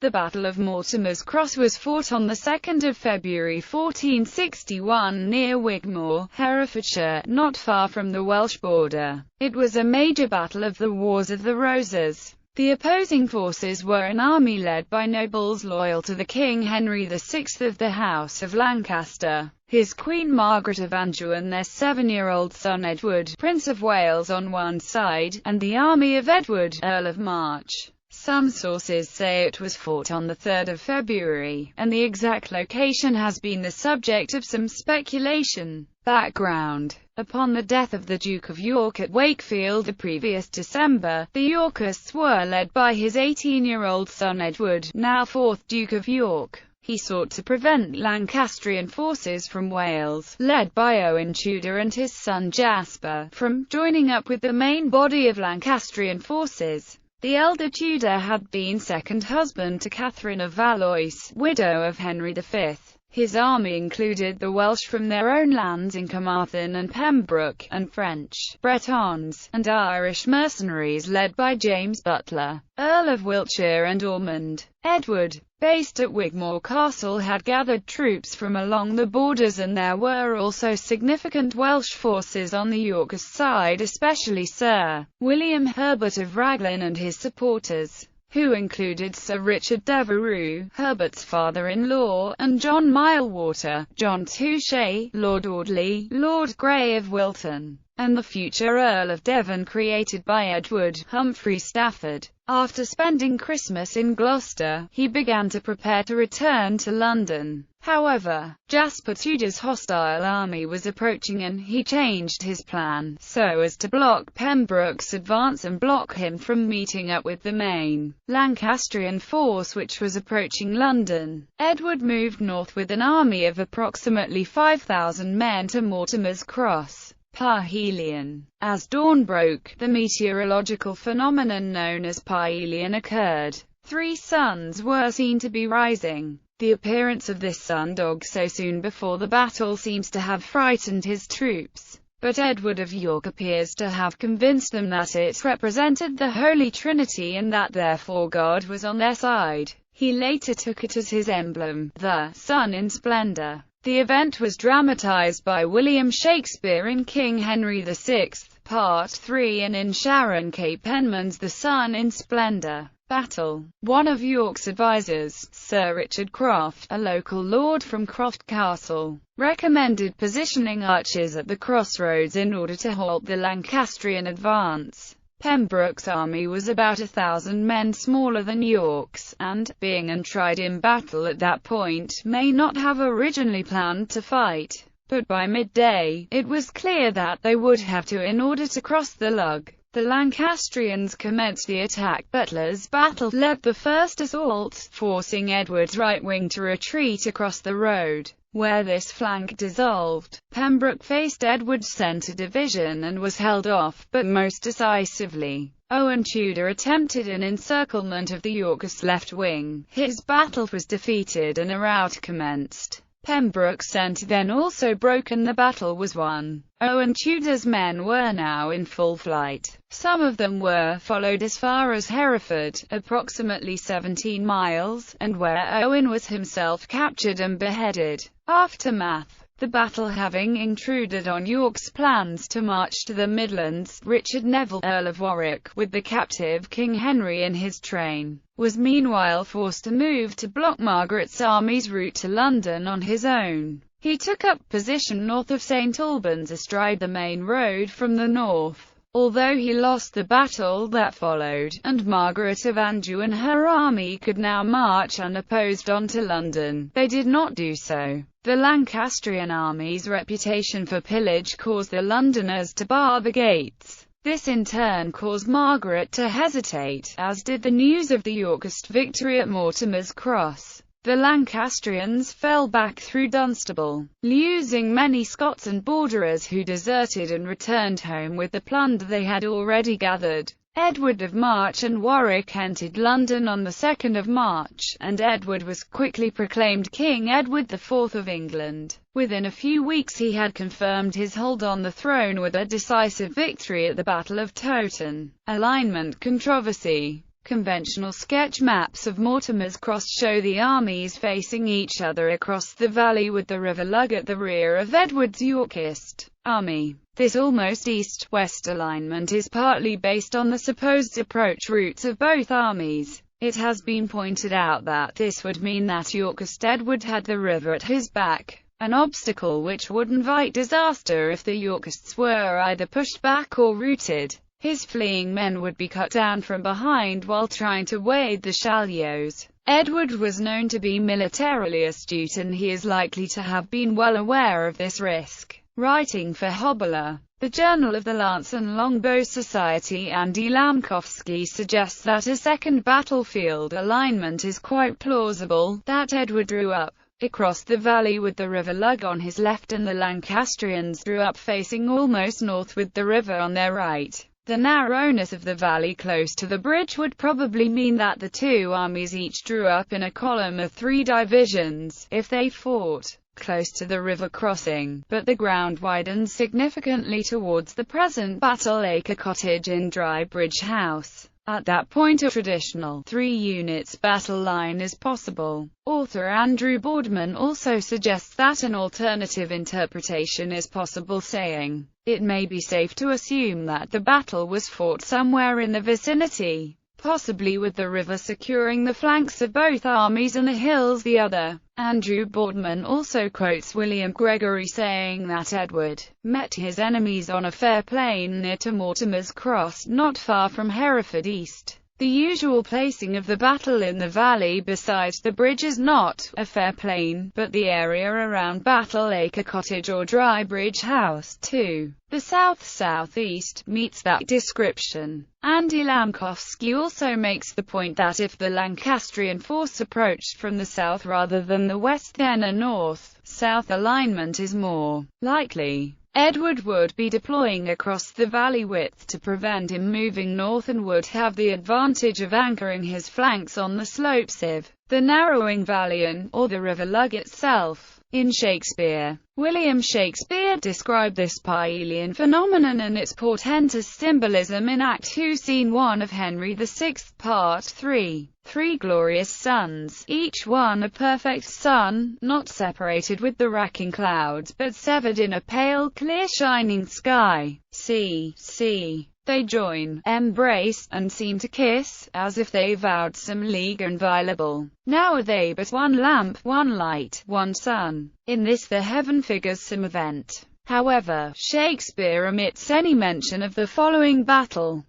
The Battle of Mortimer's Cross was fought on the 2nd of February 1461 near Wigmore, Herefordshire, not far from the Welsh border. It was a major battle of the Wars of the Roses. The opposing forces were an army led by nobles loyal to the King Henry VI of the House of Lancaster, his Queen Margaret of Anjou and their 7-year-old son Edward, Prince of Wales on one side, and the army of Edward, Earl of March. Some sources say it was fought on the 3rd of February, and the exact location has been the subject of some speculation. Background: upon the death of the Duke of York at Wakefield the previous December, the Yorkists were led by his 18-year-old son Edward, now 4th Duke of York. He sought to prevent Lancastrian forces from Wales, led by Owen Tudor and his son Jasper, from joining up with the main body of Lancastrian forces. The elder Tudor had been second husband to Catherine of Valois, widow of Henry V. His army included the Welsh from their own lands in Carmarthen and Pembroke, and French, Bretons, and Irish mercenaries led by James Butler, Earl of Wiltshire and Ormond. Edward, based at Wigmore Castle, had gathered troops from along the borders, and there were also significant Welsh forces on the Yorkist side, especially Sir William Herbert of Raglan and his supporters, who included Sir Richard Devereux, Herbert's father-in-law, and John Milewater, John Touchet, Lord Audley, Lord Grey of Wilton, and the future Earl of Devon created by Edward, Humphrey Stafford. After spending Christmas in Gloucester, he began to prepare to return to London. However, Jasper Tudor's hostile army was approaching and he changed his plan, so as to block Pembroke's advance and block him from meeting up with the main Lancastrian force which was approaching London. Edward moved north with an army of approximately 5,000 men to Mortimer's Cross, perihelion. As dawn broke, the meteorological phenomenon known as perihelion occurred. 3 suns were seen to be rising. The appearance of this sundog so soon before the battle seems to have frightened his troops, but Edward of York appears to have convinced them that it represented the Holy Trinity and that therefore God was on their side. He later took it as his emblem, the sun in splendor. The event was dramatized by William Shakespeare in King Henry VI, Part 3, and in Sharon K. Penman's The Sun in Splendor. Battle. One of York's advisers, Sir Richard Croft, a local lord from Croft Castle, recommended positioning archers at the crossroads in order to halt the Lancastrian advance. Pembroke's army was about 1,000 men smaller than York's, and, being untried in battle at that point, may not have originally planned to fight. But by midday, it was clear that they would have to in order to cross the Lug. The Lancastrians commenced the attack. Butler's battle led the first assault, forcing Edward's right wing to retreat across the road, where this flank dissolved. Pembroke faced Edward's centre division and was held off, but most decisively, Owen Tudor attempted an encirclement of the Yorkist left wing. His battle was defeated and a rout commenced. Pembroke's centre then also broke and the battle was won. Owen Tudor's men were now in full flight. Some of them were followed as far as Hereford, approximately 17 miles, and where Owen was himself captured and beheaded. Aftermath. The battle having intruded on York's plans to march to the Midlands, Richard Neville, Earl of Warwick, with the captive King Henry in his train, was meanwhile forced to move to block Margaret's army's route to London on his own. He took up position north of St Albans astride the main road from the north. Although he lost the battle that followed, and Margaret of Anjou and her army could now march unopposed on to London, they did not do so. The Lancastrian army's reputation for pillage caused the Londoners to bar the gates. This in turn caused Margaret to hesitate, as did the news of the Yorkist victory at Mortimer's Cross. The Lancastrians fell back through Dunstable, losing many Scots and borderers who deserted and returned home with the plunder they had already gathered. Edward of March and Warwick entered London on the 2nd of March, and Edward was quickly proclaimed King Edward IV of England. Within a few weeks he had confirmed his hold on the throne with a decisive victory at the Battle of Towton. Alignment controversy. Conventional sketch maps of Mortimer's Cross show the armies facing each other across the valley with the River Lug at the rear of Edward's Yorkist army. This almost east-west alignment is partly based on the supposed approach routes of both armies. It has been pointed out that this would mean that Yorkist Edward had the river at his back, an obstacle which would invite disaster if the Yorkists were either pushed back or routed. His fleeing men would be cut down from behind while trying to wade the shallows. Edward was known to be militarily astute, and he is likely to have been well aware of this risk. Writing for Hobbler, the Journal of the Lance and Longbow Society, Andy Lamkowski suggests that a second battlefield alignment is quite plausible, that Edward drew up across the valley with the River Lug on his left and the Lancastrians drew up facing almost north with the river on their right. The narrowness of the valley close to the bridge would probably mean that the two armies each drew up in a column of 3 divisions, if they fought close to the river crossing, but the ground widened significantly towards the present Battle Acre Cottage in Dry Bridge House. At that point a traditional 3 units battle line is possible. Author Andrew Boardman also suggests that an alternative interpretation is possible, saying, "It may be safe to assume that the battle was fought somewhere in the vicinity, possibly with the river securing the flanks of both armies and the hills the other." Andrew Boardman also quotes William Gregory saying that Edward met his enemies on a fair plain near to Mortimer's Cross, not far from Hereford East. The usual placing of the battle in the valley beside the bridge is not a fair plain, but the area around Battle Acre Cottage or Dry Bridge House, too. The south-southeast meets that description. Andy Lamkowski also makes the point that if the Lancastrian force approached from the south rather than the west, then a north-south alignment is more likely. Edward would be deploying across the valley width to prevent him moving north and would have the advantage of anchoring his flanks on the slopes of the narrowing valley or the River Lug itself. In Shakespeare, William Shakespeare described this Pyelian phenomenon and its portentous symbolism in Act 2, Scene 1 of Henry VI, Part 3. 3 glorious suns, each one a perfect sun, not separated with the racking clouds, but severed in a pale, clear, shining sky. See. They join, embrace, and seem to kiss, as if they vowed some league inviolable. Now are they but one lamp, one light, one sun. In this the heaven figures some event. However, Shakespeare omits any mention of the following battle.